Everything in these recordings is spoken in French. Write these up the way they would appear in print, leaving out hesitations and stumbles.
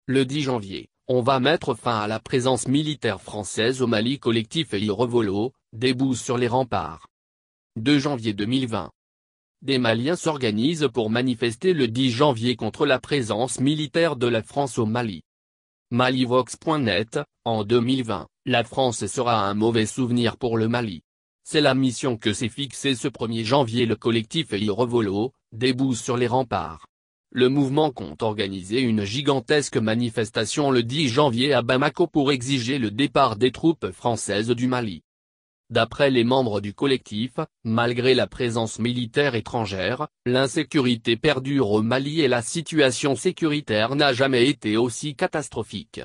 Le 10 janvier, on va mettre fin à la présence militaire française au Mali. Collectif Revolot, debout sur les remparts. 2 janvier 2020. Des Maliens s'organisent pour manifester le 10 janvier contre la présence militaire de la France au Mali. Malivox.net, en 2020, la France sera un mauvais souvenir pour le Mali. C'est la mission que s'est fixée ce 1er janvier le collectif Revolot, debout sur les remparts. Le mouvement compte organiser une gigantesque manifestation le 10 janvier à Bamako pour exiger le départ des troupes françaises du Mali. D'après les membres du collectif, malgré la présence militaire étrangère, l'insécurité perdure au Mali et la situation sécuritaire n'a jamais été aussi catastrophique.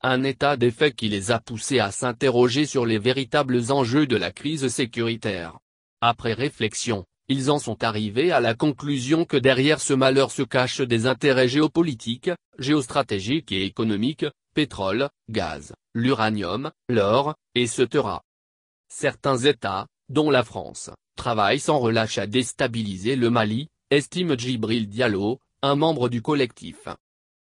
Un état des faits qui les a poussés à s'interroger sur les véritables enjeux de la crise sécuritaire. Après réflexion, ils en sont arrivés à la conclusion que derrière ce malheur se cachent des intérêts géopolitiques, géostratégiques et économiques, pétrole, gaz, l'uranium, l'or, etc. Certains États, dont la France, travaillent sans relâche à déstabiliser le Mali, estime Djibril Diallo, un membre du collectif.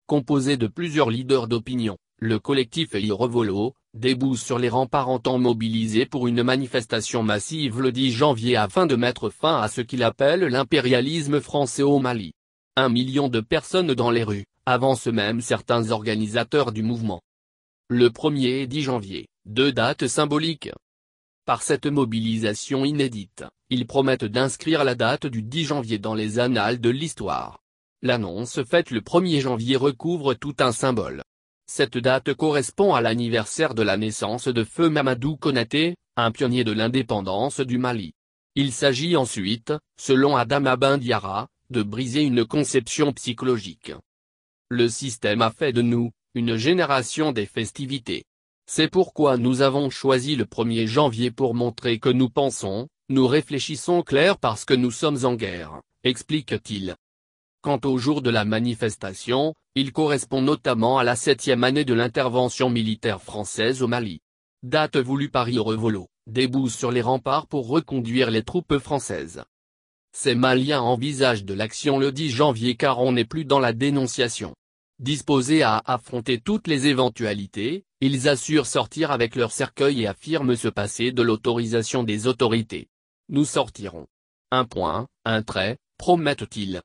Composé de plusieurs leaders d'opinion, le collectif Revolot, debout sur les remparts entend mobiliser pour une manifestation massive le 10 janvier afin de mettre fin à ce qu'il appelle l'impérialisme français au Mali. 1 million de personnes dans les rues, avancent même certains organisateurs du mouvement. Le 1er et 10 janvier, 2 dates symboliques. Par cette mobilisation inédite, ils promettent d'inscrire la date du 10 janvier dans les annales de l'histoire. L'annonce faite le 1er janvier recouvre tout un symbole. Cette date correspond à l'anniversaire de la naissance de feu Mamadou Konaté, un pionnier de l'indépendance du Mali. Il s'agit ensuite, selon Adama Ben Diarra, de briser une conception psychologique. Le système a fait de nous, une génération des festivités. C'est pourquoi nous avons choisi le 1er janvier pour montrer que nous pensons, nous réfléchissons clair parce que nous sommes en guerre, explique-t-il. Quant au jour de la manifestation, il correspond notamment à la 7e année de l'intervention militaire française au Mali. Date voulue par Revolot, debout sur les remparts pour reconduire les troupes françaises. Ces Maliens envisagent de l'action le 10 janvier car on n'est plus dans la dénonciation. Disposés à affronter toutes les éventualités, ils assurent sortir avec leur cercueil et affirment se passer de l'autorisation des autorités. Nous sortirons. Un trait, promettent-ils.